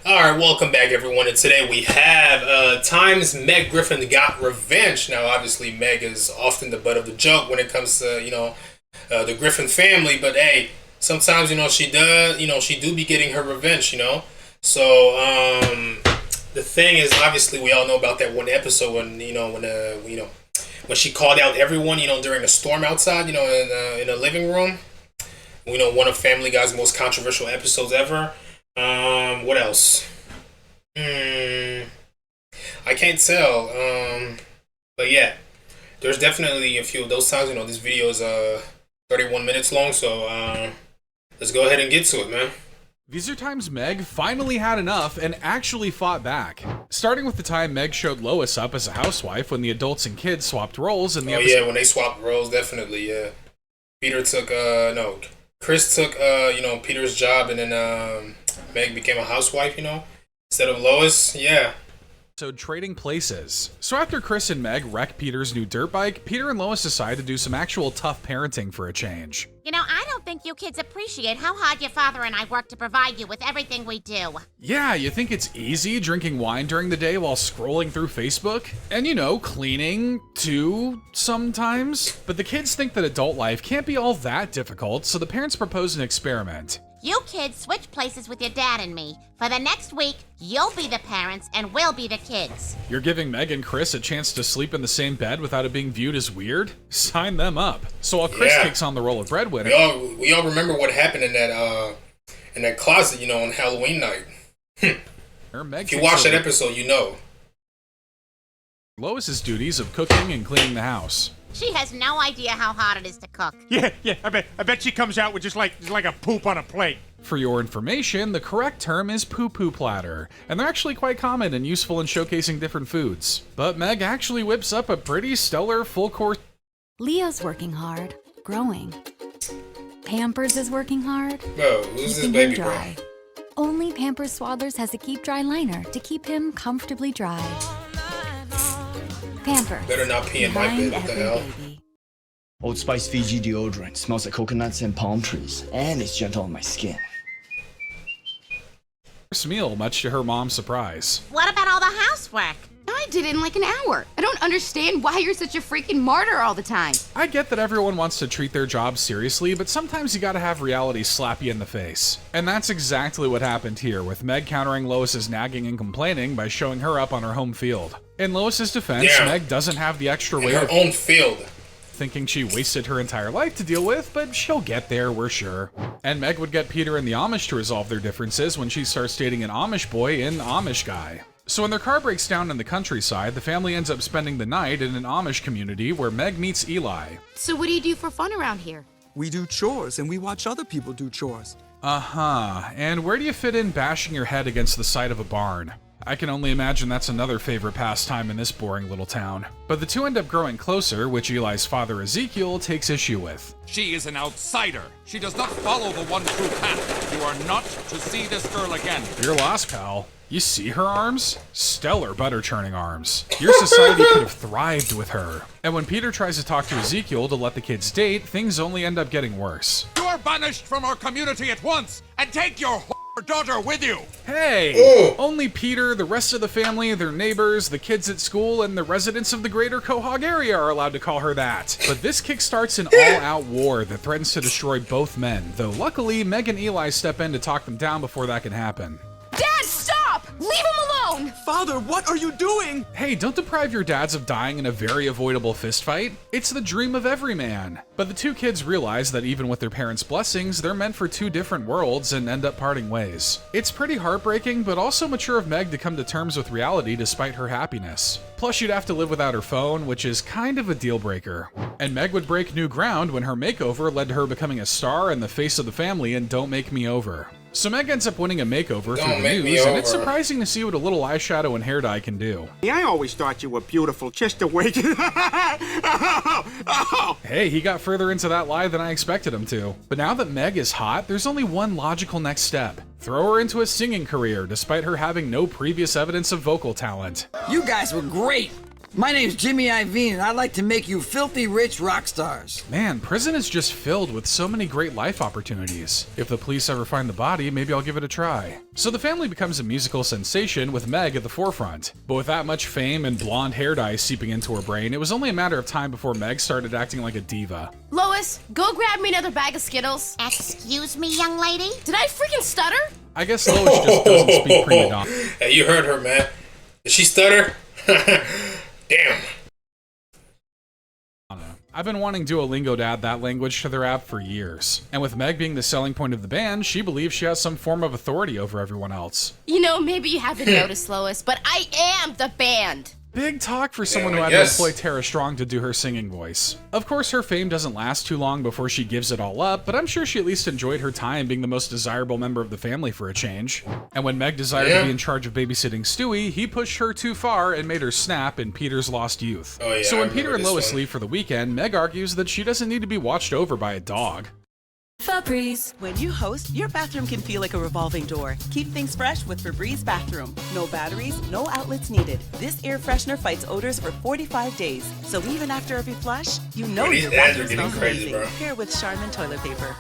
Alright, welcome back everyone, and today we have times Meg Griffin got revenge. Now obviously Meg is often the butt of the joke when it comes to, the Griffin family, but hey, sometimes, she do be getting her revenge, So, the thing is, obviously we all know about that one episode when she called out everyone, during a storm outside, in a living room. One of Family Guy's most controversial episodes ever. What else? I can't tell. But yeah, there's definitely a few of those times. This video is 31 minutes long, so let's go ahead and get to it, man. These are times Meg finally had enough and actually fought back. Starting with the time Meg showed Lois up as a housewife when the adults and kids swapped roles in the episode. Oh yeah, when they swapped roles, definitely, yeah. Chris took Peter's job, and then Meg became a housewife, instead of Lois, yeah. So trading places. So after Chris and Meg wreck Peter's new dirt bike, Peter and Lois decide to do some actual tough parenting for a change. I don't think you kids appreciate how hard your father and I work to provide you with everything we do. Yeah, you think it's easy drinking wine during the day while scrolling through Facebook? And cleaning too, sometimes? But the kids think that adult life can't be all that difficult, so the parents propose an experiment. You kids switch places with your dad and me. For the next week, you'll be the parents and we'll be the kids. You're giving Meg and Chris a chance to sleep in the same bed without it being viewed as weird? Sign them up. So while Chris takes on the role of breadwinner... We all remember what happened in that closet, on Halloween night. If you watch that episode, you know. Lois's duties of cooking and cleaning the house. She has no idea how hard it is to cook. Yeah, I bet she comes out with just like a poop on a plate. For your information, the correct term is poo-poo platter, and they're actually quite common and useful in showcasing different foods. But Meg actually whips up a pretty stellar full-course... Leo's working hard, growing. Pampers is working hard, who's this keeping baby him dry. Only Pampers Swaddlers has a Keep Dry liner to keep him comfortably dry. Pampers. Better not pee in my bed, what the hell? Baby. Old Spice Fiji deodorant smells like coconuts and palm trees, and it's gentle on my skin. Meal, much to her mom's surprise. What about all the housework? I did it in like an hour. I don't understand why you're such a freaking martyr all the time. I get that everyone wants to treat their job seriously, but sometimes you gotta have reality slap you in the face. And that's exactly what happened here, with Meg countering Lois's nagging and complaining by showing her up on her home field. In Lois's defense, Meg doesn't have the extra weight of her own field. Thinking she wasted her entire life to deal with, but she'll get there, we're sure. And Meg would get Peter and the Amish to resolve their differences when she starts dating an Amish boy in Amish Guy. So when their car breaks down in the countryside, the family ends up spending the night in an Amish community where Meg meets Eli. So what do you do for fun around here? We do chores and we watch other people do chores. And where do you fit in bashing your head against the side of a barn? I can only imagine that's another favorite pastime in this boring little town. But the two end up growing closer, which Eli's father Ezekiel takes issue with. She is an outsider. She does not follow the one true path. You are not to see this girl again. You're lost, pal. You see her arms? Stellar butter churning arms. Your society could have thrived with her. And when Peter tries to talk to Ezekiel to let the kids date, things only end up getting worse. You are banished from our community at once, and take your daughter with you. Hey! Only Peter, the rest of the family, their neighbors, the kids at school, and the residents of the greater Quahog area are allowed to call her that. But this kickstarts an all-out war that threatens to destroy both men, though luckily Meg and Eli step in to talk them down before that can happen. Dad, stop! Leave him alone! Father, what are you doing? Hey, don't deprive your dads of dying in a very avoidable fistfight. It's the dream of every man. But the two kids realize that even with their parents' blessings, they're meant for two different worlds and end up parting ways. It's pretty heartbreaking, but also mature of Meg to come to terms with reality despite her happiness. Plus, you'd have to live without her phone, which is kind of a deal breaker. And Meg would break new ground when her makeover led to her becoming a star and the face of the family in Don't Make Me Over. So Meg ends up winning a makeover through the news, and it's surprising to see what a little eyeshadow and hair dye can do. I always thought you were beautiful, just the way Hey, he got further into that lie than I expected him to. But now that Meg is hot, there's only one logical next step. Throw her into a singing career, despite her having no previous evidence of vocal talent. You guys were great! My name's Jimmy Iovine, and I'd like to make you filthy rich rock stars. Man, prison is just filled with so many great life opportunities. If the police ever find the body, maybe I'll give it a try. So the family becomes a musical sensation with Meg at the forefront. But with that much fame and blonde hair dye seeping into her brain, it was only a matter of time before Meg started acting like a diva. Lois, go grab me another bag of Skittles. Excuse me, young lady? Did I freaking stutter? I guess Lois just doesn't speak prima donna. Hey, you heard her, man. Did she stutter? Damn. I've been wanting Duolingo to add that language to their app for years. And with Meg being the selling point of the band, she believes she has some form of authority over everyone else. You know, maybe you haven't noticed, Lois, but I am the band. Big talk for someone who had to employ Tara Strong to do her singing voice. Of course, her fame doesn't last too long before she gives it all up, but I'm sure she at least enjoyed her time being the most desirable member of the family for a change. And when Meg desired to be in charge of babysitting Stewie, he pushed her too far and made her snap in Peter's lost youth. So when Peter and Lois leave for the weekend, Meg argues that she doesn't need to be watched over by a dog. Febreze. When you host, your bathroom can feel like a revolving door. Keep things fresh with Febreze Bathroom. No batteries, no outlets needed. This air freshener fights odors for 45 days. So even after every flush, you know your bathroom smells amazing. Pair with Charmin toilet paper.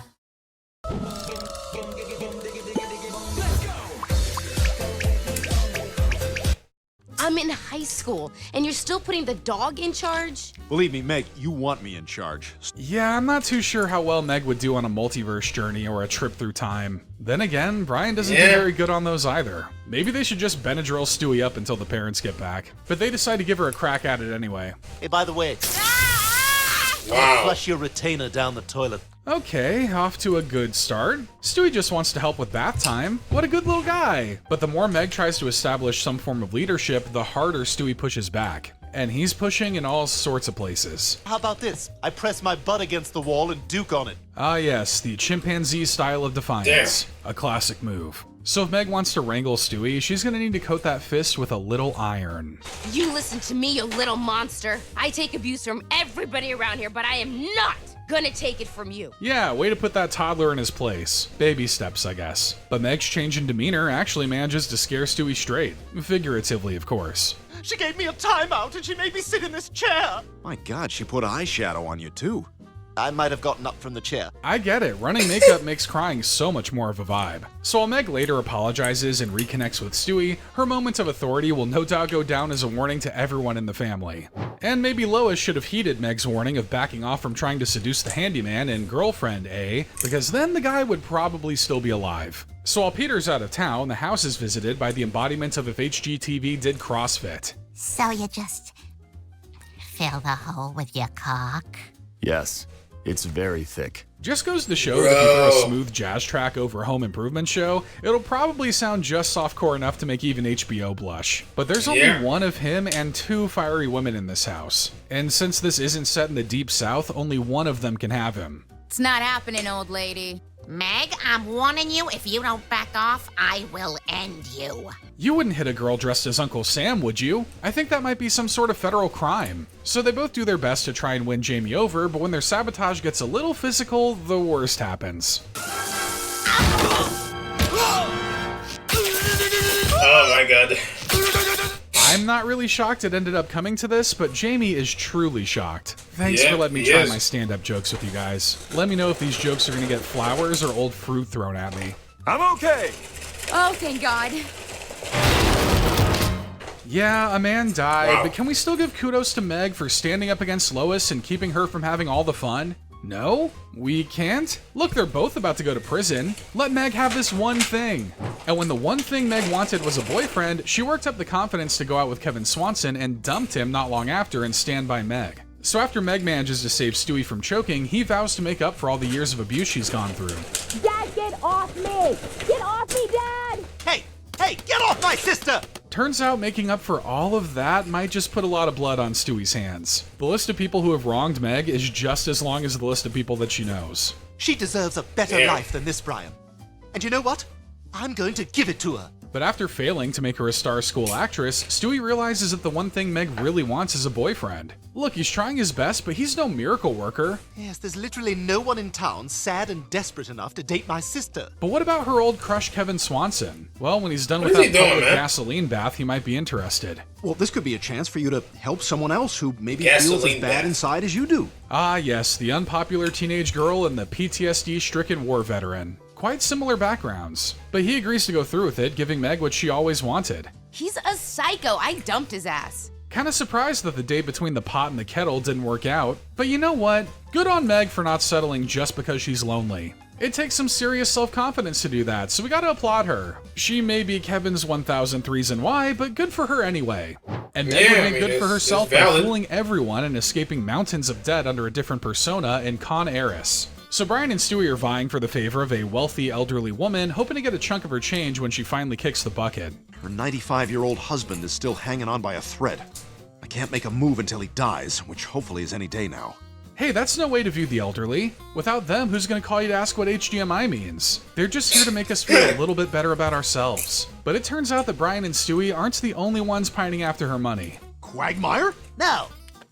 I'm in high school, and you're still putting the dog in charge? Believe me, Meg, you want me in charge. Yeah, I'm not too sure how well Meg would do on a multiverse journey or a trip through time. Then again, Brian doesn't do very good on those either. Maybe they should just Benadryl Stewie up until the parents get back. But they decide to give her a crack at it anyway. Hey, by the way, flush your retainer down the toilet. Okay, off to a good start. Stewie just wants to help with bath time. What a good little guy. But the more Meg tries to establish some form of leadership, the harder Stewie pushes back. And he's pushing in all sorts of places. How about this? I press my butt against the wall and duke on it. Ah yes, the chimpanzee style of defiance. A classic move. So if Meg wants to wrangle Stewie, she's gonna need to coat that fist with a little iron. You listen to me, you little monster. I take abuse from everybody around here, but I am not gonna take it from you. Yeah, way to put that toddler in his place. Baby steps, I guess. But Meg's change in demeanor actually manages to scare Stewie straight. Figuratively, of course. She gave me a timeout and she made me sit in this chair. My God, she put eyeshadow on you too. I might have gotten up from the chair. I get it, running makeup makes crying so much more of a vibe. So while Meg later apologizes and reconnects with Stewie, her moment of authority will no doubt go down as a warning to everyone in the family. And maybe Lois should have heeded Meg's warning of backing off from trying to seduce the handyman and girlfriend, because then the guy would probably still be alive. So while Peter's out of town, the house is visited by the embodiment of if HGTV did CrossFit. So you just fill the hole with your cock? Yes. It's very thick. Just goes to show that if you throw a smooth jazz track over a home improvement show, it'll probably sound just softcore enough to make even HBO blush. But there's only one of him and two fiery women in this house. And since this isn't set in the Deep South, only one of them can have him. It's not happening, old lady. Meg, I'm warning you, if you don't back off, I will end you. You wouldn't hit a girl dressed as Uncle Sam, would you? I think that might be some sort of federal crime. So they both do their best to try and win Jamie over, but when their sabotage gets a little physical, the worst happens. Oh my God. I'm not really shocked it ended up coming to this, but Jamie is truly shocked. Thanks for letting me try my stand-up jokes with you guys. Let me know if these jokes are gonna get flowers or old fruit thrown at me. I'm okay. Oh, thank God. Yeah, a man died, but can we still give kudos to Meg for standing up against Lois and keeping her from having all the fun? No? We can't? Look, they're both about to go to prison. Let Meg have this one thing. And when the one thing Meg wanted was a boyfriend, she worked up the confidence to go out with Kevin Swanson and dumped him not long after and stand by Meg. So after Meg manages to save Stewie from choking, he vows to make up for all the years of abuse she's gone through. Dad, get off me! Get off me, Dad! Hey, get off my sister! Turns out making up for all of that might just put a lot of blood on Stewie's hands. The list of people who have wronged Meg is just as long as the list of people that she knows. She deserves a better life than this, Brian. And you know what? I'm going to give it to her. But after failing to make her a star school actress, Stewie realizes that the one thing Meg really wants is a boyfriend. Look, he's trying his best, but he's no miracle worker. Yes, there's literally no one in town sad and desperate enough to date my sister. But what about her old crush Kevin Swanson? Well, when he's done with that public gasoline bath, he might be interested. Well, this could be a chance for you to help someone else who maybe feels as bad inside as you do. Ah, yes, the unpopular teenage girl and the PTSD-stricken war veteran. Quite similar backgrounds. But he agrees to go through with it, giving Meg what she always wanted. He's a psycho. I dumped his ass. Kinda surprised that the date between the pot and the kettle didn't work out. But you know what? Good on Meg for not settling just because she's lonely. It takes some serious self-confidence to do that, so we gotta applaud her. She may be Kevin's 1000 reason why, but good for her anyway. And Meg would make good for herself by fooling everyone and escaping mountains of debt under a different persona in Con Heiress. So Brian and Stewie are vying for the favor of a wealthy elderly woman, hoping to get a chunk of her change when she finally kicks the bucket. Her 95-year-old husband is still hanging on by a thread. I can't make a move until he dies, which hopefully is any day now. Hey, that's no way to view the elderly. Without them, who's gonna call you to ask what HDMI means? They're just here to make us feel a little bit better about ourselves. But it turns out that Brian and Stewie aren't the only ones pining after her money. Quagmire? No.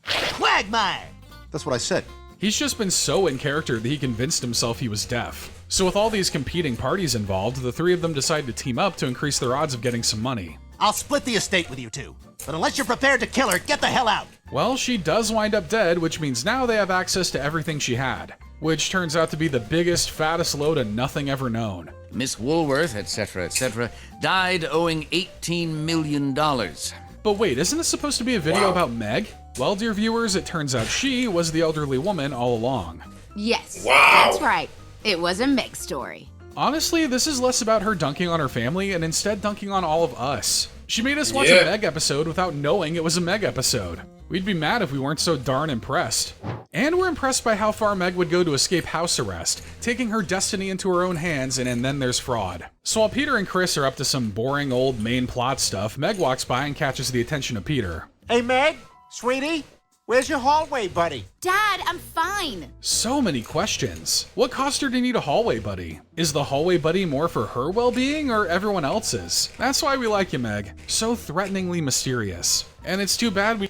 Quagmire! That's what I said. He's just been so in character that he convinced himself he was deaf. So with all these competing parties involved, the three of them decide to team up to increase their odds of getting some money. I'll split the estate with you two. But unless you're prepared to kill her, get the hell out! Well, she does wind up dead, which means now they have access to everything she had. Which turns out to be the biggest, fattest load of nothing ever known. Miss Woolworth, etc., died owing $18 million. But wait, isn't this supposed to be a video about Meg? Well, dear viewers, it turns out she was the elderly woman all along. Yes, that's right. It was a Meg story. Honestly, this is less about her dunking on her family and instead dunking on all of us. She made us watch a Meg episode without knowing it was a Meg episode. We'd be mad if we weren't so darn impressed. And we're impressed by how far Meg would go to escape house arrest, taking her destiny into her own hands, and then there's fraud. So while Peter and Chris are up to some boring old main plot stuff, Meg walks by and catches the attention of Peter. Hey, Meg, sweetie, where's your hallway buddy? Dad, I'm fine. So many questions. What caused her to need a hallway buddy? Is the hallway buddy more for her well-being or everyone else's? That's why we like you, Meg. So threateningly mysterious. And it's too bad we...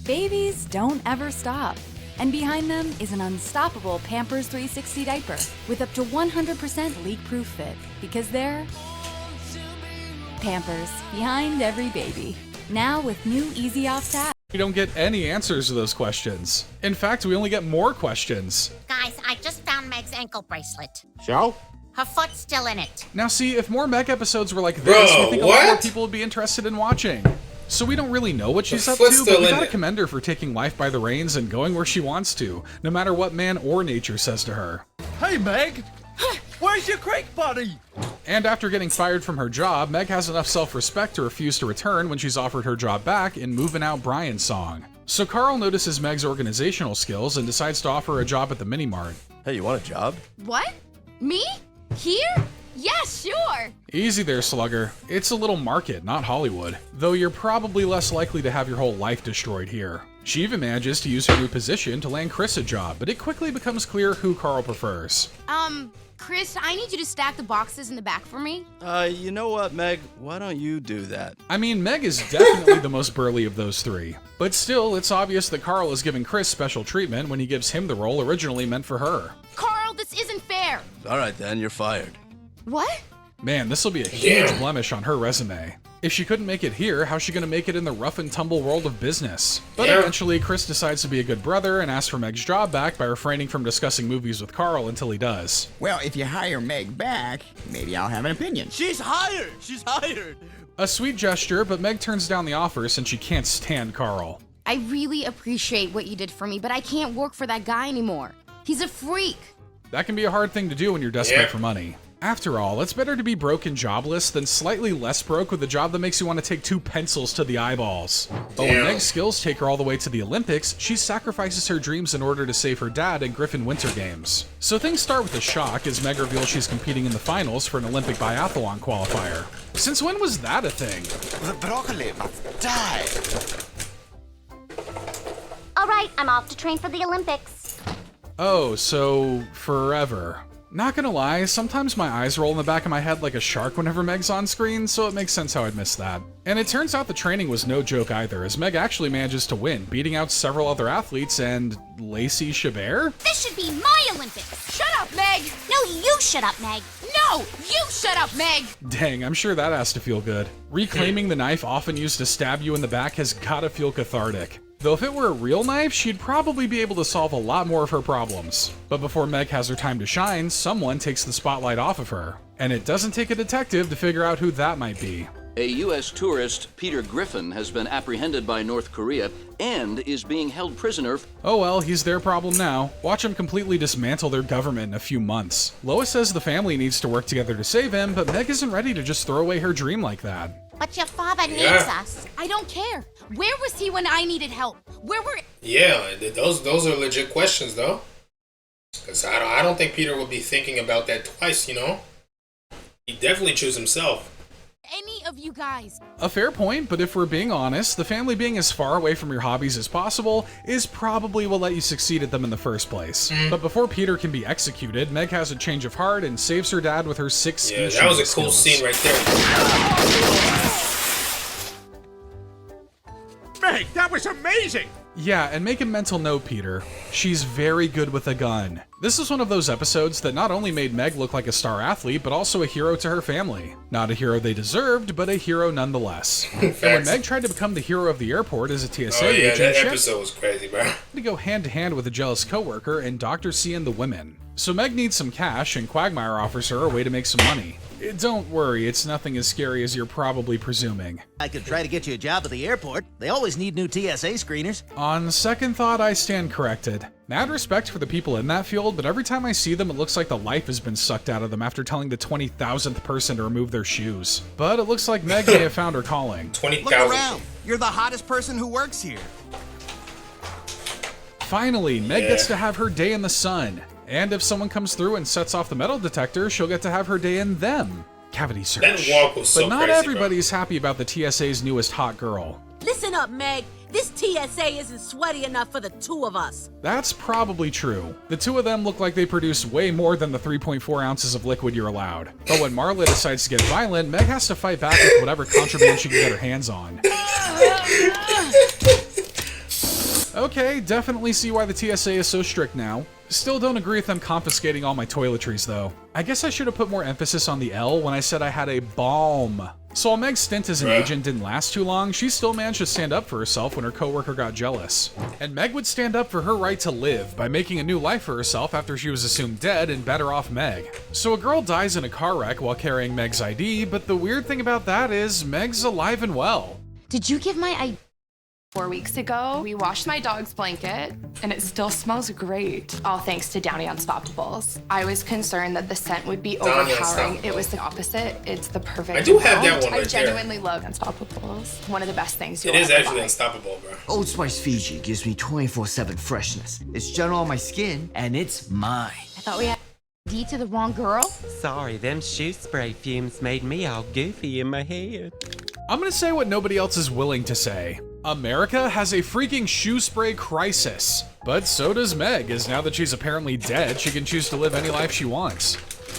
Babies don't ever stop. And behind them is an unstoppable Pampers 360 diaper with up to 100% leak-proof fit. Because they're... Pampers, behind every baby. Now with new Easy Off tab. We don't get any answers to those questions. In fact, we only get more questions. Guys, I just found Meg's ankle bracelet. So? Her foot's still in it. Now see, if more Meg episodes were like this, we think a lot more people would be interested in watching. So we don't really know what she's up to, but we gotta commend her for taking life by the reins and going where she wants to, no matter what man or nature says to her. Hey, Meg! Where's your crate buddy? And after getting fired from her job, Meg has enough self-respect to refuse to return when she's offered her job back in Movin' Out Brian's song. So Carl notices Meg's organizational skills and decides to offer her a job at the mini-mart. Hey, you want a job? What? Me? Here? Yes, sure. Easy there, slugger. It's a little market, not Hollywood. Though you're probably less likely to have your whole life destroyed here. She even manages to use her new position to land Chris a job, but it quickly becomes clear who Carl prefers. Chris, I need you to stack the boxes in the back for me. You know what, Meg? Why don't you do that? I mean, Meg is definitely the most burly of those three. But still, it's obvious that Carl is giving Chris special treatment when he gives him the role originally meant for her. Carl, this isn't fair. All right, then, you're fired. What? Man, this'll be a huge blemish on her resume. If she couldn't make it here, how's she gonna make it in the rough and tumble world of business? But eventually, Chris decides to be a good brother and asks for Meg's job back by refraining from discussing movies with Carl until he does. Well, if you hire Meg back, maybe I'll have an opinion. She's hired! She's hired! A sweet gesture, but Meg turns down the offer since she can't stand Carl. I really appreciate what you did for me, but I can't work for that guy anymore. He's a freak. That can be a hard thing to do when you're desperate for money. After all, it's better to be broke and jobless than slightly less broke with a job that makes you want to take 2 pencils to the eyeballs. But when Meg's skills take her all the way to the Olympics, she sacrifices her dreams in order to save her dad in Griffin Winter Games. So things start with a shock as Meg reveals she's competing in the finals for an Olympic biathlon qualifier. Since when was that a thing? The broccoli must die. All right, I'm off to train for the Olympics. Oh, so forever. Not gonna lie, sometimes my eyes roll in the back of my head like a shark whenever Meg's on screen, so it makes sense how I'd miss that. And it turns out the training was no joke either, as Meg actually manages to win, beating out several other athletes and Lacey Chabert? This should be my Olympics. Shut up, Meg! No, you shut up, Meg. No, you shut up, Meg! Dang, I'm sure that has to feel good. Reclaiming the knife often used to stab you in the back has gotta feel cathartic. Though if it were a real knife, she'd probably be able to solve a lot more of her problems. But before Meg has her time to shine, someone takes the spotlight off of her. And it doesn't take a detective to figure out who that might be. A U.S. tourist, Peter Griffin, has been apprehended by North Korea and is being held prisoner. Oh well, he's their problem now. Watch him completely dismantle their government in a few months. Lois says the family needs to work together to save him, but Meg isn't ready to just throw away her dream like that. But your father needs us. I don't care. Where was he when I needed help? Where were... Yeah, those are legit questions, though. Because I don't think Peter would be thinking about that twice, you know? He'd definitely choose himself. Any of you guys. A fair point, but if we're being honest, the family being as far away from your hobbies as possible is probably what let you succeed at them in the first place. But before Peter can be executed, Meg has a change of heart and saves her dad with her 6 ski Yeah, that was a cool scene right there. Meg, that was amazing! Yeah, and make a mental note, Peter. She's very good with a gun. This is one of those episodes that not only made Meg look like a star athlete, but also a hero to her family. Not a hero they deserved, but a hero nonetheless. And when Meg tried to become the hero of the airport as a TSA agent, that episode was crazy, bro. To go hand to hand with a jealous coworker and Dr. C and the women. So Meg needs some cash, and Quagmire offers her a way to make some money. Don't worry, it's nothing as scary as you're probably presuming. I could try to get you a job at the airport. They always need new TSA screeners. On second thought, I stand corrected. Mad respect for the people in that field, but every time I see them, it looks like the life has been sucked out of them after telling the 20,000th person to remove their shoes. But it looks like Meg may have found her calling. 20,000. Look around. You're the hottest person who works here. Finally, Meg gets to have her day in the sun. And if someone comes through and sets off the metal detector, she'll get to have her day in them. Cavity search. That walk was so But not crazy, everybody's happy about the TSA's newest hot girl. Listen up, Meg. This TSA isn't sweaty enough for the two of us. That's probably true. The two of them look like they produce way more than the 3.4 ounces of liquid you're allowed. But when Marla decides to get violent, Meg has to fight back with whatever contraband she can get her hands on. Okay, definitely see why the TSA is so strict now. Still don't agree with them confiscating all my toiletries, though. I guess I should have put more emphasis on the L when I said I had a balm. So while Meg's stint as an agent didn't last too long, she still managed to stand up for herself when her coworker got jealous. And Meg would stand up for her right to live by making a new life for herself after she was assumed dead and better off Meg. So a girl dies in a car wreck while carrying Meg's ID, but the weird thing about that is Meg's alive and well. Did you give my ID? 4 weeks ago, we washed my dog's blanket, and it still smells great. All thanks to Downy Unstoppables. I was concerned that the scent would be overpowering. It was the opposite. It's the perfect. I do have that one right I genuinely love Unstoppables. One of the best things you'll It is ever actually buy. unstoppable, bro. Old Spice Fiji gives me 24/7 freshness. It's gentle on my skin, and it's mine. I thought we had D to the wrong girl. Sorry, them shoe spray fumes made me all goofy in my head. I'm gonna say what nobody else is willing to say. America has a freaking shoe spray crisis. But so does Meg, as now that she's apparently dead, she can choose to live any life she wants.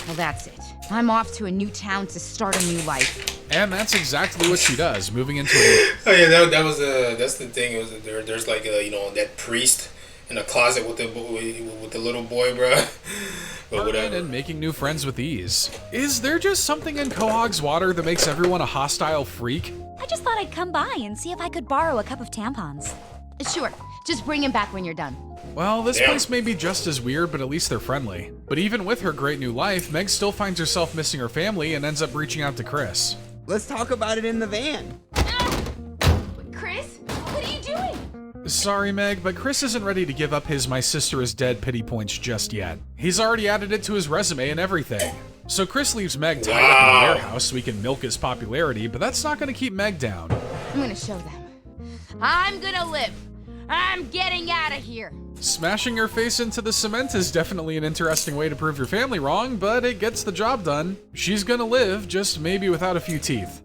Well, that's it. I'm off to a new town to start a new life. And that's exactly what she does, moving into a... Oh yeah, that's the thing. It was there's like that priest in a closet with the little boy, bro. But whatever. And making new friends with ease. Is there just something in Quahog's water that makes everyone a hostile freak? I just thought I'd come by and see if I could borrow a cup of tampons. Sure, just bring him back when you're done. Well, this place may be just as weird, but at least they're friendly. But even with her great new life, Meg still finds herself missing her family and ends up reaching out to Chris. Let's talk about it in the van. Chris, what are you doing? Sorry, Meg, but Chris isn't ready to give up his "my sister is dead" pity points just yet. He's already added it to his resume and everything. So Chris leaves Meg tied up in the warehouse so he can milk his popularity, but that's not going to keep Meg down. I'm gonna show them. I'm gonna live. I'm getting out of here. Smashing your face into the cement is definitely an interesting way to prove your family wrong, but it gets the job done. She's gonna live, just maybe without a few teeth.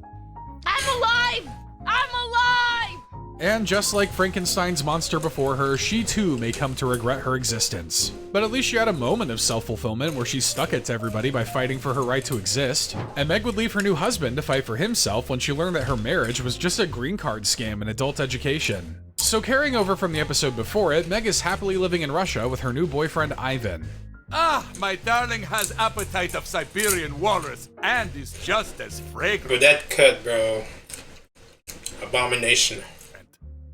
I'm alive! I'm alive! And just like Frankenstein's monster before her, she too may come to regret her existence. But at least she had a moment of self-fulfillment where she stuck it to everybody by fighting for her right to exist. And Meg would leave her new husband to fight for himself when she learned that her marriage was just a green card scam and adult education. So carrying over from the episode before it, Meg is happily living in Russia with her new boyfriend Ivan. Ah, my darling has appetite of Siberian walrus and is just as fragrant. Bro, that cut, bro. Abomination.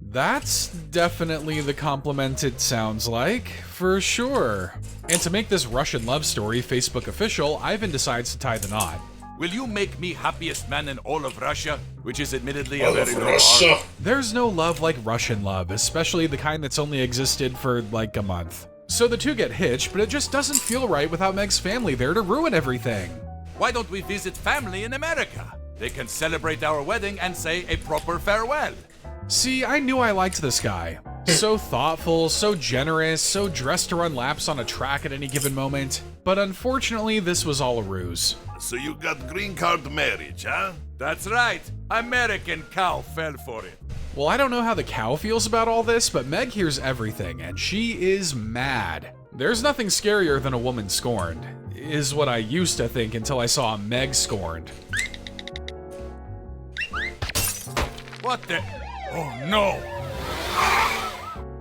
That's definitely the compliment it sounds like, for sure. And to make this Russian love story Facebook official, Ivan decides to tie the knot. Will you make me happiest man in all of Russia? Which is admittedly a All very of low Russia. bar. There's no love like Russian love, especially the kind that's only existed for like a month. So the two get hitched, but it just doesn't feel right without Meg's family there to ruin everything. Why don't we visit family in America? They can celebrate our wedding and say a proper farewell. See, I knew I liked this guy. So thoughtful, so generous, so dressed to run laps on a track at any given moment. But unfortunately, this was all a ruse. So you got green card marriage, huh? That's right. American cow fell for it. Well, I don't know how the cow feels about all this, but Meg hears everything, and she is mad. There's nothing scarier than a woman scorned, is what I used to think until I saw Meg scorned. What the? Oh no!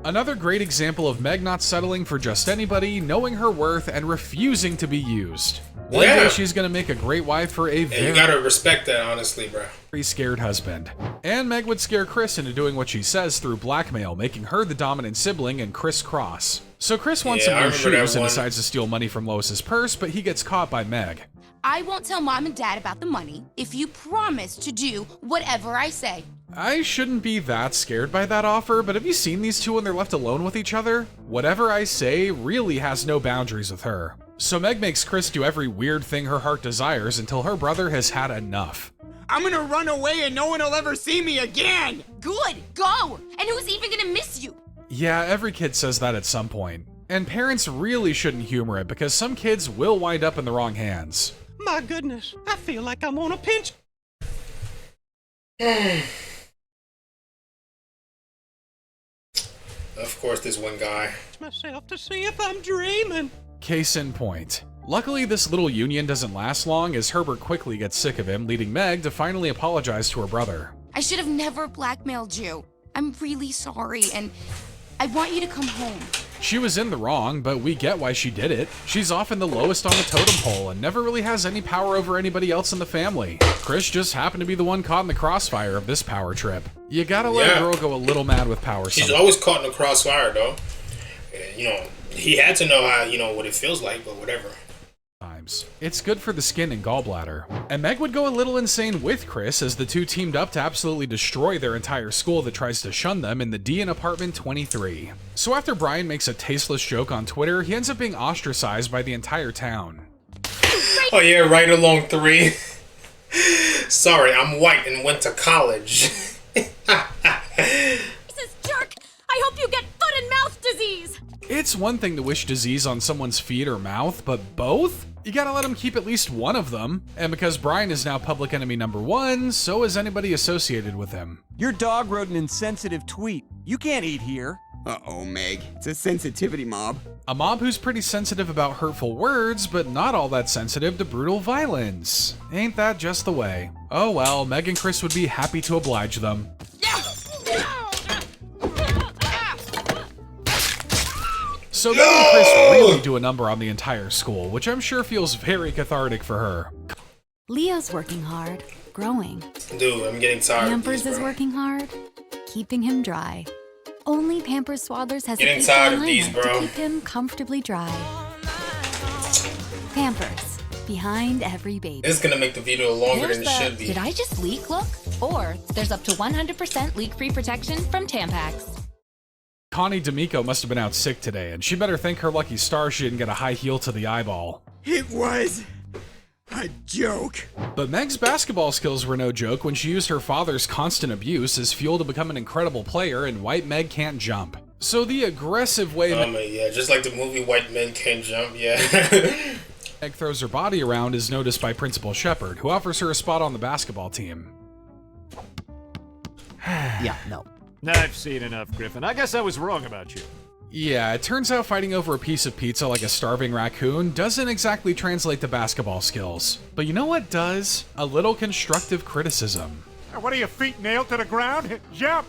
Another great example of Meg not settling for just anybody, knowing her worth, and refusing to be used. One day she's gonna make a great wife for a You gotta respect that, honestly, bro. very scared husband. And Meg would scare Chris into doing what she says through blackmail, making her the dominant sibling and Chris cross. So Chris wants some new shoes and decides to steal money from Lois's purse, but he gets caught by Meg. I won't tell Mom and Dad about the money if you promise to do whatever I say. I shouldn't be that scared by that offer, but have you seen these two when they're left alone with each other? Whatever I say really has no boundaries with her. So Meg makes Chris do every weird thing her heart desires until her brother has had enough. I'm gonna run away and no one will ever see me again! Good, go! And who's even gonna miss you? Yeah, every kid says that at some point. And parents really shouldn't humor it because some kids will wind up in the wrong hands. My goodness, I feel like I'm on a pinch. Of course, this one guy. Myself to see if I'm dreaming. Case in point. Luckily, this little union doesn't last long as Herbert quickly gets sick of him, leading Meg to finally apologize to her brother. I should have never blackmailed you. I'm really sorry, and I want you to come home. She was in the wrong, but we get why she did it. She's often the lowest on the totem pole and never really has any power over anybody else in the family. Chris just happened to be the one caught in the crossfire of this power trip. You gotta let a girl go a little mad with power. She's always caught in the crossfire, though. You know, he had to know how, what it feels like, but whatever. It's good for the skin and gallbladder. And Meg would go a little insane with Chris as the two teamed up to absolutely destroy their entire school that tries to shun them in the D in apartment 23. So after Brian makes a tasteless joke on Twitter, he ends up being ostracized by the entire town. Oh yeah, right along 3. Sorry, I'm white and went to college. Jesus jerk! I hope you get foot and mouth disease! It's one thing to wish disease on someone's feet or mouth, but both? You gotta let him keep at least one of them. And because Brian is now public enemy #1, so is anybody associated with him. Your dog wrote an insensitive tweet. You can't eat here. Uh-oh, Meg. It's a sensitivity mob. A mob who's pretty sensitive about hurtful words, but not all that sensitive to brutal violence. Ain't that just the way? Oh well, Meg and Chris would be happy to oblige them. So Meg and Chris really do a number on the entire school, which I'm sure feels very cathartic for her. Leo's working hard, growing. Dude, I'm getting tired Pampers of these, is bro. working hard, keeping him dry. Only Pampers Swaddlers has Getting a tired of liner these, bro. to keep him comfortably dry. Pampers, behind every baby. This is gonna make the video longer than it should be. Did I just leak look? Or there's up to 100% leak-free protection from Tampax. Connie D'Amico must have been out sick today, and she better thank her lucky stars she didn't get a high heel to the eyeball. It was a joke. But Meg's basketball skills were no joke when she used her father's constant abuse as fuel to become an incredible player, and White Meg can't jump. So the aggressive way yeah, just like the movie White Men Can't Jump, yeah. Meg throws her body around is noticed by Principal Shepard, who offers her a spot on the basketball team. Yeah, no. I've seen enough, Griffin. I guess I was wrong about you. Yeah, it turns out fighting over a piece of pizza like a starving raccoon doesn't exactly translate to basketball skills. But you know what does? A little constructive criticism. What are your feet nailed to the ground? Jump!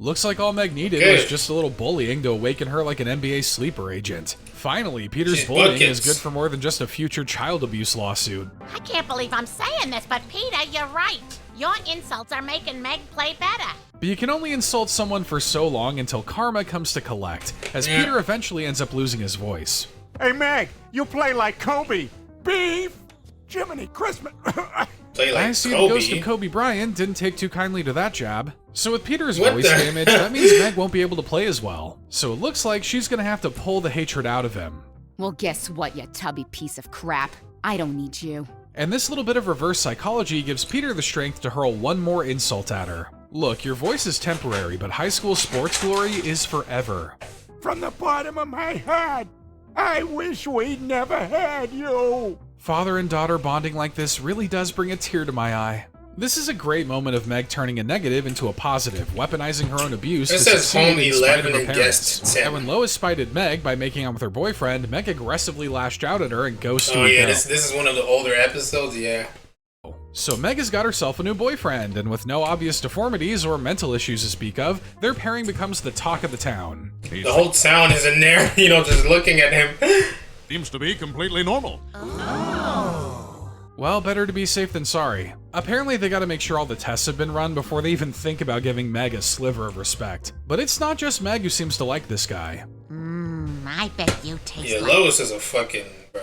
Looks like all Meg needed was just a little bullying to awaken her like an NBA sleeper agent. Finally, Peter's bullying is good for more than just a future child abuse lawsuit. I can't believe I'm saying this, but Peter, you're right. Your insults are making Meg play better. But you can only insult someone for so long until karma comes to collect, as Peter eventually ends up losing his voice. Hey, Meg, you play like Kobe. Beef! Jiminy Christmas! I see the ghost of Kobe Bryant didn't take too kindly to that jab. So with Peter's voice damage, that means Meg won't be able to play as well. So it looks like she's gonna have to pull the hatred out of him. Well, guess what, you tubby piece of crap? I don't need you. And this little bit of reverse psychology gives Peter the strength to hurl one more insult at her. Look, your voice is temporary, but high school sports glory is forever. From the bottom of my heart, I wish we never had you. Father and daughter bonding like this really does bring a tear to my eye. This is a great moment of Meg turning a negative into a positive, weaponizing her own abuse to succeed in spite of her parents. And when Lois spited Meg by making out with her boyfriend, Meg aggressively lashed out at her and ghosted her. Oh yeah, this is one of the older episodes, yeah. So Meg has got herself a new boyfriend, and with no obvious deformities or mental issues to speak of, their pairing becomes the talk of the town. The whole town is in there, you know, just looking at him. Seems to be completely normal. Well, better to be safe than sorry. Apparently they gotta make sure all the tests have been run before they even think about giving Meg a sliver of respect. But it's not just Meg who seems to like this guy. I bet you taste Yeah, like... Lois is a fucking, bro.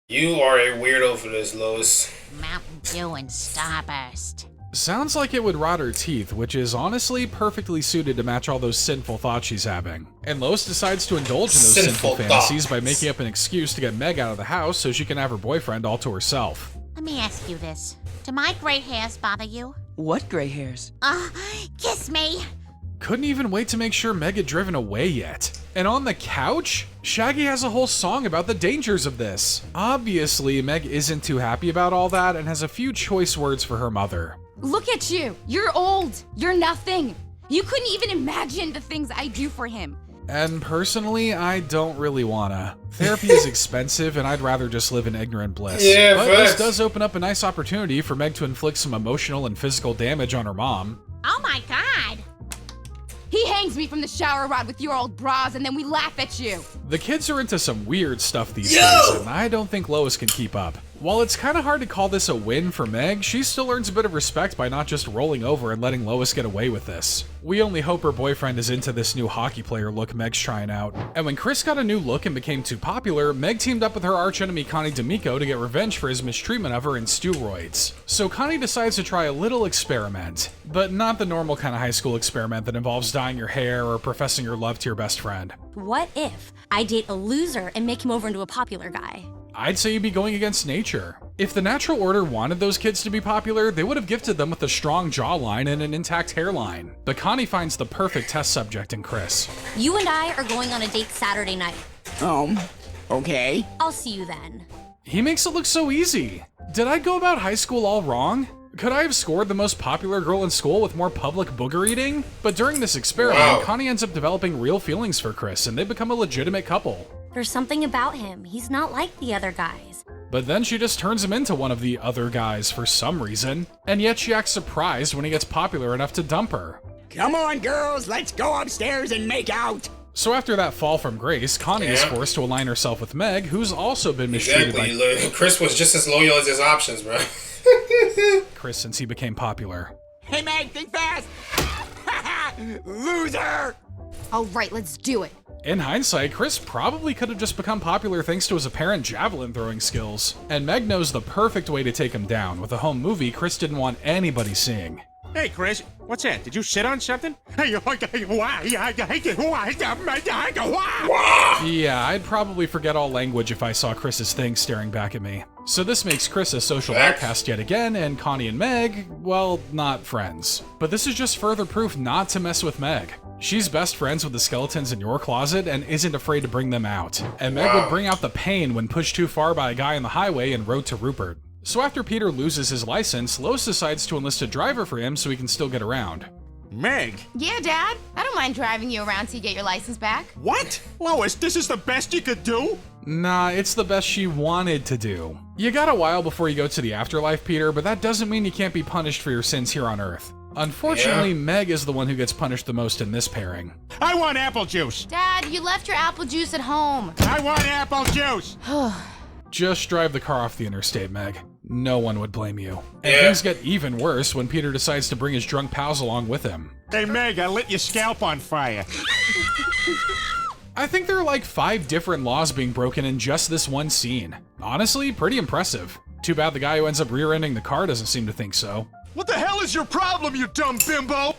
You are a weirdo for this, Lois. Mountain Dew and Starburst. Sounds like it would rot her teeth, which is honestly perfectly suited to match all those sinful thoughts she's having. And Lois decides to indulge in those sinful fantasies by making up an excuse to get Meg out of the house so she can have her boyfriend all to herself. Let me ask you this. Do my gray hairs bother you? What gray hairs? Kiss me. Couldn't even wait to make sure Meg had driven away yet. And on the couch, Shaggy has a whole song about the dangers of this. Obviously, Meg isn't too happy about all that and has a few choice words for her mother. Look at you. You're old. You're nothing. You couldn't even imagine the things I do for him. And personally, I don't really wanna. Therapy is expensive and I'd rather just live in ignorant bliss. Yeah, but this does open up a nice opportunity for Meg to inflict some emotional and physical damage on her mom. Oh my god. He hangs me from the shower rod with your old bras and then we laugh at you. The kids are into some weird stuff these days, and I don't think Lois can keep up. While it's kind of hard to call this a win for Meg, she still earns a bit of respect by not just rolling over and letting Lois get away with this. We only hope her boyfriend is into this new hockey player look Meg's trying out. And when Chris got a new look and became too popular, Meg teamed up with her archenemy Connie D'Amico to get revenge for his mistreatment of her in steroids. So Connie decides to try a little experiment, but not the normal kind of high school experiment that involves dyeing your hair or professing your love to your best friend. What if I date a loser and make him over into a popular guy? I'd say you'd be going against nature. If the natural order wanted those kids to be popular, they would have gifted them with a strong jawline and an intact hairline. But Connie finds the perfect test subject in Chris. You and I are going on a date Saturday night. Okay. I'll see you then. He makes it look so easy. Did I go about high school all wrong? Could I have scored the most popular girl in school with more public booger eating? But during this experiment, Connie ends up developing real feelings for Chris, and they become a legitimate couple. There's something about him. He's not like the other guys. But then she just turns him into one of the other guys for some reason, and yet she acts surprised when he gets popular enough to dump her. Come on, girls, let's go upstairs and make out. So after that fall from grace, Connie is forced to align herself with Meg, who's also been mistreated by... Chris was just as loyal as his options, bro. Chris, since he became popular. Hey, Meg, think fast. Loser. All right, let's do it. In hindsight, Chris probably could have just become popular thanks to his apparent javelin throwing skills. And Meg knows the perfect way to take him down with a home movie Chris didn't want anybody seeing. Hey, Chris, what's that? Did you sit on something? Yeah, I'd probably forget all language if I saw Chris's thing staring back at me. So this makes Chris a social outcast yet again, and Connie and Meg, well, not friends. But this is just further proof not to mess with Meg. She's best friends with the skeletons in your closet and isn't afraid to bring them out. And Meg would bring out the pain when pushed too far by a guy on the highway and Road to Rupert. So after Peter loses his license, Lois decides to enlist a driver for him so he can still get around. Meg? Yeah, Dad. I don't mind driving you around till you get your license back. What? Lois, this is the best you could do? Nah, it's the best she wanted to do. You got a while before you go to the afterlife, Peter, but that doesn't mean you can't be punished for your sins here on Earth. Unfortunately, Meg is the one who gets punished the most in this pairing. I want apple juice. Dad, you left your apple juice at home. I want apple juice. Just drive the car off the interstate, Meg. No one would blame you. And things get even worse when Peter decides to bring his drunk pals along with him. Hey, Meg, I lit your scalp on fire. I think there are like 5 different laws being broken in just this one scene. Honestly, pretty impressive. Too bad the guy who ends up rear-ending the car doesn't seem to think so. What the hell is your problem, you dumb bimbo?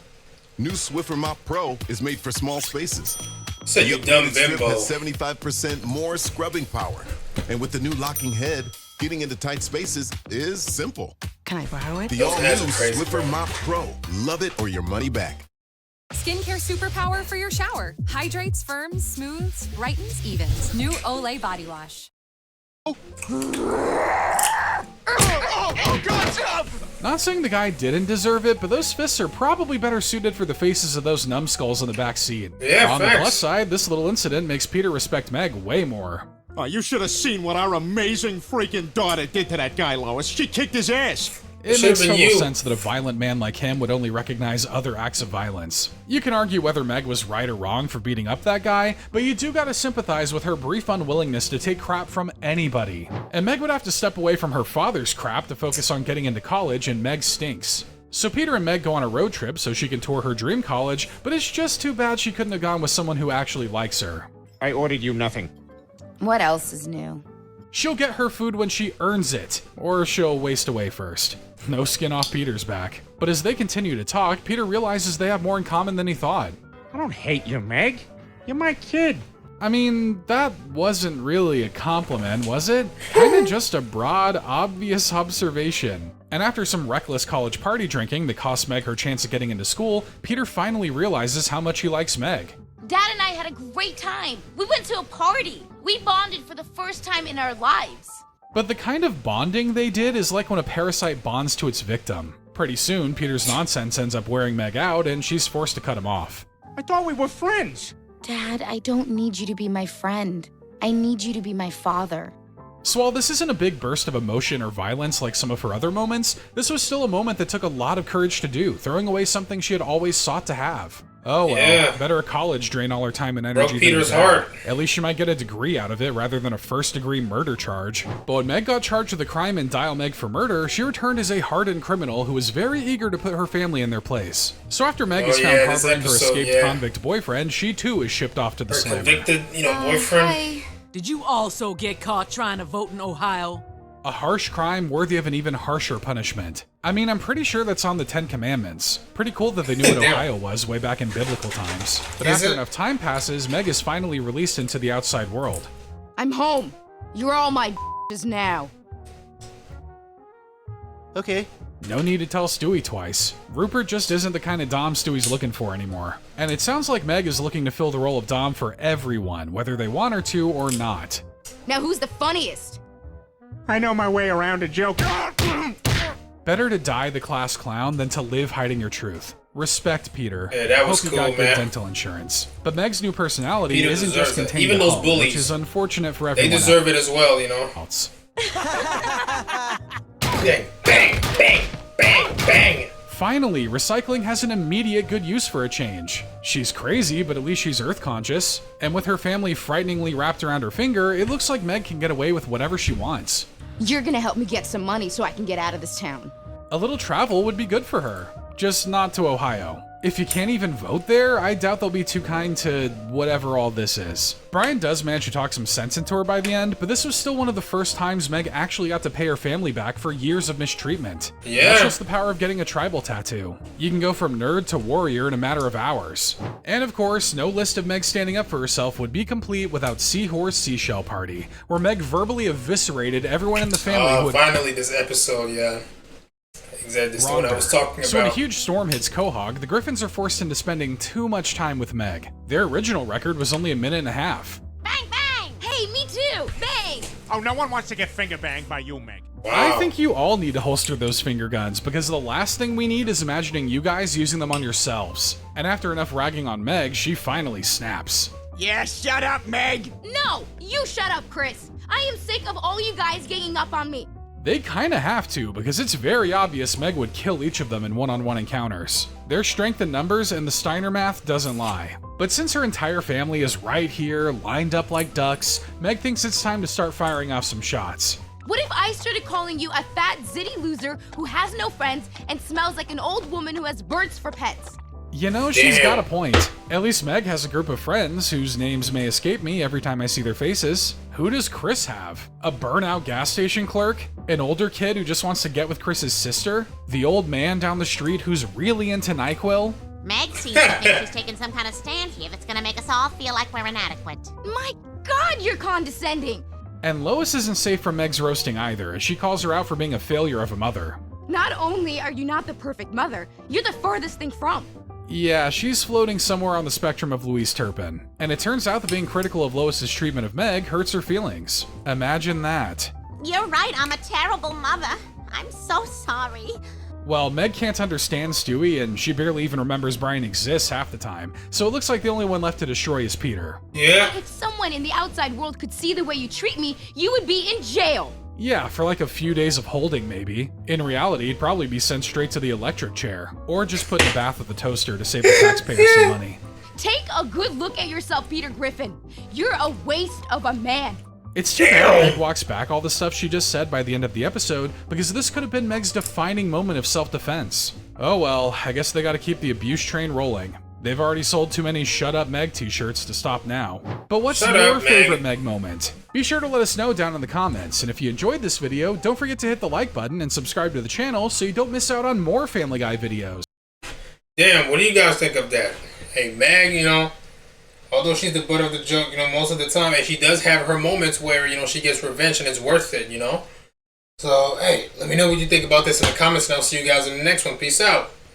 New Swiffer Mop Pro is made for small spaces. So you dumb bimbo. Has 75% more scrubbing power. And with the new locking head, getting into tight spaces is simple. Can I borrow it? The all-new Swiffer Mop Pro. Love it or your money back. Skincare superpower for your shower. Hydrates, firms, smooths, brightens, evens. New Olay Body Wash. Not saying the guy didn't deserve it, but those fists are probably better suited for the faces of those numbskulls in the back seat. Yeah, on the plus side, this little incident makes Peter respect Meg way more. Oh, you should have seen what our amazing freaking daughter did to that guy, Lois. She kicked his ass. It makes total sense that a violent man like him would only recognize other acts of violence. You can argue whether Meg was right or wrong for beating up that guy, but you do gotta sympathize with her brief unwillingness to take crap from anybody. And Meg would have to step away from her father's crap to focus on getting into college, and Meg stinks. So Peter and Meg go on a road trip so she can tour her dream college, but it's just too bad she couldn't have gone with someone who actually likes her. I ordered you nothing. What else is new? She'll get her food when she earns it, or she'll waste away first. No skin off Peter's back. But as they continue to talk, Peter realizes they have more in common than he thought. I don't hate you, Meg. You're my kid. I mean, that wasn't really a compliment, was it? Kinda just a broad, obvious observation. And after some reckless college party drinking that cost Meg her chance of getting into school, Peter finally realizes how much he likes Meg. Dad and I had a great time. We went to a party. We bonded for the first time in our lives. But the kind of bonding they did is like when a parasite bonds to its victim. Pretty soon, Peter's nonsense ends up wearing Meg out, and she's forced to cut him off. I thought we were friends. Dad, I don't need you to be my friend. I need you to be my father. So while this isn't a big burst of emotion or violence like some of her other moments, this was still a moment that took a lot of courage to do, throwing away something she had always sought to have. Oh well, better a college drain all her time and energy. Broke Peter's heart. At least she might get a degree out of it rather than a first-degree murder charge. But when Meg got charged with a crime and Dial Meg for murder, she returned as a hardened criminal who was very eager to put her family in their place. So after Meg is found harboring her escaped convict boyfriend, she too is shipped off to the slammer. Convicted, boyfriend. Hi. Did you also get caught trying to vote in Ohio? A harsh crime worthy of an even harsher punishment. I mean, I'm pretty sure that's on the 10 Commandments. Pretty cool that they knew what Ohio was way back in biblical times. But after enough time passes, Meg is finally released into the outside world. I'm home. You're all my now. Okay. No need to tell Stewie twice. Rupert just isn't the kind of Dom Stewie's looking for anymore. And it sounds like Meg is looking to fill the role of Dom for everyone, whether they want her to or not. Now who's the funniest? I know my way around a joke. Better to die the class clown than to live hiding your truth. Respect, Peter. Yeah, that was Hope cool, you got good man. dental insurance. But Meg's new personality Peter isn't just deserves it. contained Even at those home, bullies. which is unfortunate for They everyone deserve it as well, else. Bang, bang, bang, bang, bang. Finally, recycling has an immediate good use for a change. She's crazy, but at least she's Earth conscious. And with her family frighteningly wrapped around her finger, it looks like Meg can get away with whatever she wants. You're gonna help me get some money so I can get out of this town. A little travel would be good for her, just not to Ohio. If you can't even vote there, I doubt they'll be too kind to whatever all this is. Brian does manage to talk some sense into her by the end, but this was still one of the first times Meg actually got to pay her family back for years of mistreatment. Yeah. That's just the power of getting a tribal tattoo. You can go from nerd to warrior in a matter of hours. And of course, no list of Meg standing up for herself would be complete without Seahorse Seashell Party, where Meg verbally eviscerated everyone in the family who had finally this episode, yeah. Exactly, this is what I was talking about. So when a huge storm hits Quahog, the Griffins are forced into spending too much time with Meg. Their original record was only a minute and a half. Bang, bang! Hey, me too! Bang! Oh, no one wants to get finger banged by you, Meg. I think you all need to holster those finger guns, because the last thing we need is imagining you guys using them on yourselves. And after enough ragging on Meg, she finally snaps. Yeah, shut up, Meg! No! You shut up, Chris! I am sick of all you guys ganging up on me. They kinda have to, because it's very obvious Meg would kill each of them in one-on-one encounters. Their strength in numbers and the Steiner math doesn't lie. But since her entire family is right here, lined up like ducks, Meg thinks it's time to start firing off some shots. What if I started calling you a fat, zitty loser who has no friends and smells like an old woman who has birds for pets? You know, she's got a point. At least Meg has a group of friends whose names may escape me every time I see their faces. Who does Chris have? A burnout gas station clerk? An older kid who just wants to get with Chris's sister? The old man down the street who's really into NyQuil? Meg seems to think she's taking some kind of stand here that's gonna make us all feel like we're inadequate. My God, you're condescending! And Lois isn't safe from Meg's roasting either, as she calls her out for being a failure of a mother. Not only are you not the perfect mother, you're the furthest thing from. Yeah, she's floating somewhere on the spectrum of Louise Turpin. And it turns out that being critical of Lois's treatment of Meg hurts her feelings. Imagine that. You're right, I'm a terrible mother. I'm so sorry. Well, Meg can't understand Stewie, and she barely even remembers Brian exists half the time, so it looks like the only one left to destroy is Peter. Yeah. If someone in the outside world could see the way you treat me, you would be in jail. Yeah, for like a few days of holding, maybe. In reality, he'd probably be sent straight to the electric chair, or just put in the bath with the toaster to save the taxpayers some money. Take a good look at yourself, Peter Griffin. You're a waste of a man. It's too bad Meg walks back all the stuff she just said by the end of the episode, because this could have been Meg's defining moment of self-defense. Oh well, I guess they gotta keep the abuse train rolling. They've already sold too many Shut Up Meg t-shirts to stop now. But what's your favorite Meg moment? Be sure to let us know down in the comments, and if you enjoyed this video, don't forget to hit the like button and subscribe to the channel so you don't miss out on more Family Guy videos. Damn, what do you guys think of that? Hey, Meg, you know, although she's the butt of the joke, you know, most of the time, and she does have her moments where, you know, she gets revenge and it's worth it, you know? So, hey, let me know what you think about this in the comments, and I'll see you guys in the next one. Peace out.